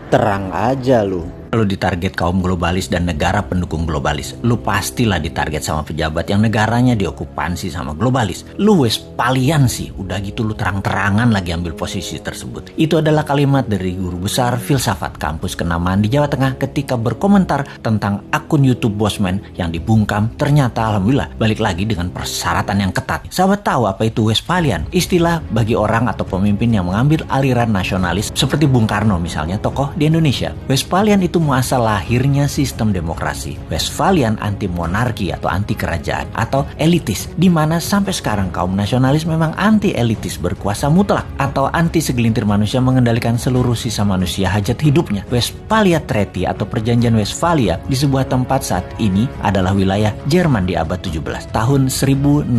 Terang aja lu. Lu ditarget kaum globalis dan negara pendukung globalis. Lu pastilah ditarget sama pejabat yang negaranya diokupansi sama globalis. Lu Westphalian sih, udah gitu lu terang-terangan lagi ambil posisi tersebut. Itu adalah kalimat dari guru besar filsafat kampus Kenamaan di Jawa Tengah ketika berkomentar tentang akun YouTube Bosman yang dibungkam. Ternyata alhamdulillah balik lagi dengan persyaratan yang ketat. Sahabat tahu apa itu Westphalian? Istilah bagi orang atau pemimpin yang mengambil aliran nasionalis seperti Bung Karno misalnya, tokoh di Indonesia. Westphalian itu muasal lahirnya sistem demokrasi. Westphalian anti monarki atau anti kerajaan atau elitis, di mana sampai sekarang kaum nasionalis memang anti elitis berkuasa mutlak atau anti segelintir manusia mengendalikan seluruh sisa manusia hajat hidupnya. Westphalia Treaty atau Perjanjian Westphalia di sebuah tempat saat ini adalah wilayah Jerman di abad 17. Tahun 1648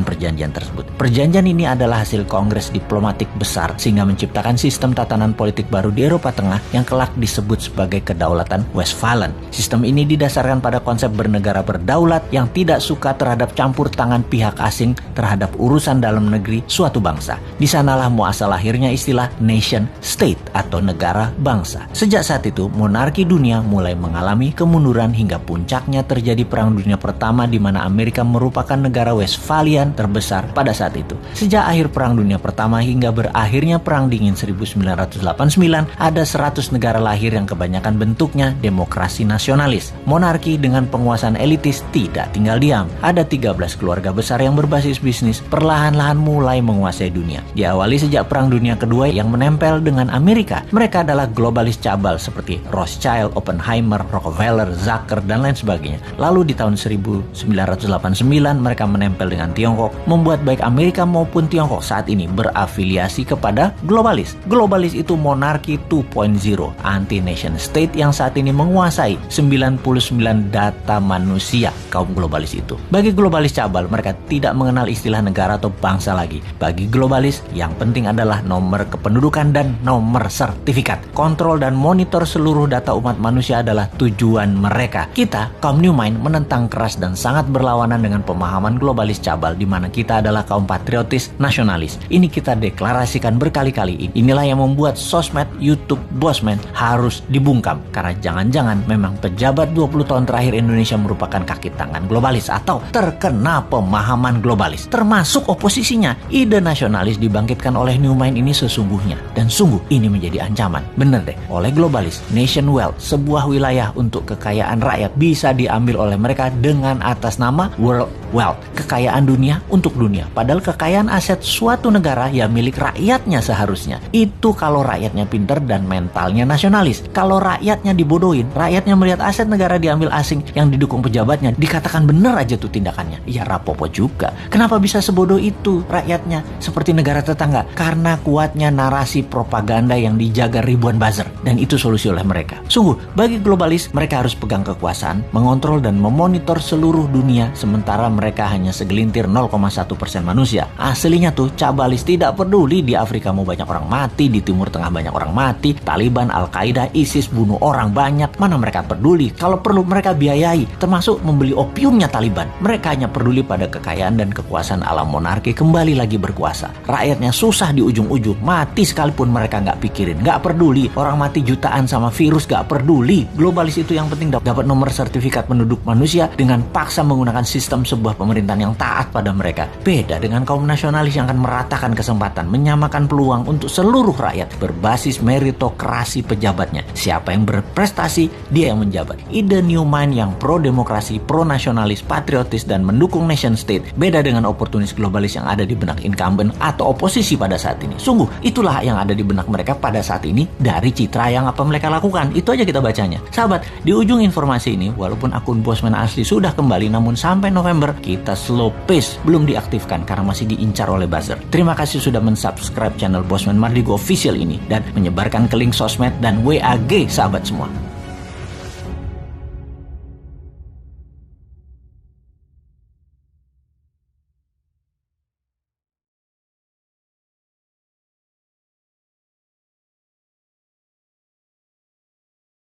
perjanjian tersebut. Perjanjian ini adalah hasil kongres diplomatik besar sehingga menciptakan sistem tatanan politik baru di Eropa Tengah yang kelak disebut sebagai kedaulatan Westphalen. Sistem ini didasarkan pada konsep bernegara berdaulat yang tidak suka terhadap campur tangan pihak asing terhadap urusan dalam negeri suatu bangsa. Di sanalah muasal lahirnya istilah nation state atau negara bangsa. Sejak saat itu, monarki dunia mulai mengalami kemunduran hingga puncaknya terjadi Perang Dunia Pertama di mana Amerika merupakan negara Westphalian terbesar pada saat itu. Sejak akhir Perang Dunia Pertama hingga berakhirnya Perang Dingin 1989, ada 100 negara lahir yang kebanyakan bentuknya demokrasi nasionalis. Monarki dengan penguasaan elitis tidak tinggal diam. Ada 13 keluarga besar yang berbasis bisnis perlahan-lahan mulai menguasai dunia. Diawali sejak Perang Dunia Kedua yang menempel dengan Amerika. Mereka adalah globalis cabal seperti Rothschild, Oppenheimer, Rockefeller, Zucker, dan lain sebagainya. Lalu di tahun 1989 mereka menempel dengan Tiongkok, membuat baik Amerika maupun Tiongkok saat ini berafiliasi kepada globalis. Globalis itu monarki 2.0, anti nation state yang saat ini menguasai 99 data manusia kaum globalis itu. Bagi globalis cabal, mereka tidak mengenal istilah negara atau bangsa lagi. Bagi globalis, yang penting adalah nomor kependudukan dan nomor sertifikat. Kontrol dan monitor seluruh data umat manusia adalah tujuan mereka. Kita, kaum New Mind, menentang keras dan sangat berlawanan dengan pemahaman globalis cabal di mana kita adalah kaum patriotis nasionalis. Ini kita deklarasikan berkali-kali. Inilah yang membuat sosmed YouTube Bosman harus dibungkam karena jangan-jangan memang pejabat 20 tahun terakhir Indonesia merupakan kaki tangan globalis atau terkena pemahaman globalis termasuk oposisinya. Ide nasionalis dibangkitkan oleh New Mind ini sesungguhnya dan sungguh ini menjadi ancaman. Bener deh, oleh globalis, nation wealth, sebuah wilayah untuk kekayaan rakyat bisa diambil oleh mereka dengan atas nama world wealth, kekayaan dunia untuk dunia. Padahal kekayaan aset suatu negara ya milik rakyatnya seharusnya. Itu kalau rakyatnya pinter dan mentalnya nasionalis. Kalau rakyatnya dibodohin, rakyatnya melihat aset negara diambil asing yang didukung pejabatnya, dikatakan bener aja tuh tindakannya. Ya rapopo juga. Kenapa bisa sebodoh itu rakyatnya seperti negara tetangga? Karena kuatnya narasi propaganda yang dijaga ribuan buzzer. Dan itu solusi oleh mereka. Sungguh, bagi globalis, mereka harus pegang kekuasaan, mengontrol dan memonitor seluruh dunia, sementara mereka hanya segelintir 0,1% manusia. Aslinya tuh cabalis tidak peduli di Afrika mau banyak orang mati, di Timur Tengah banyak orang mati, Taliban, Al-Qaeda, ISIS bunuh orang banyak, mana mereka peduli. Kalau perlu mereka biayai, termasuk membeli opiumnya Taliban. Mereka hanya peduli pada kekayaan dan kekuasaan alam monarki kembali lagi berkuasa. Rakyatnya susah di ujung-ujung, mati sekalipun mereka nggak pikirin, nggak peduli. Orang mati jutaan sama virus nggak peduli. Globalis itu yang penting dapat nomor sertifikat penduduk manusia dengan paksa menggunakan sistem sebuah pemerintahan yang taat pada mereka. Beda dengan kaum nasionalis yang akan meratakan kesempatan, menyamakan peluang untuk seluruh rakyat berbasis meritokrasi pejabatnya. Siapa yang berprestasi, dia yang menjabat. Ide New Mind yang pro-demokrasi, pro-nasionalis, patriotis, dan mendukung nation state beda dengan oportunis globalis yang ada di benak incumbent atau oposisi pada saat ini. Sungguh, itulah yang ada di benak mereka pada saat ini dari citra yang apa mereka lakukan. Itu aja kita bacanya. Sahabat, di ujung informasi ini, walaupun akun Bosman asli sudah kembali, namun sampai November kita slow pace belum diaktifkan karena masih diincar oleh buzzer. Terima kasih sudah mensubscribe channel Bosman Mardigo Official ini dan menyebarkan ke link sosmed dan WAG sahabat semua.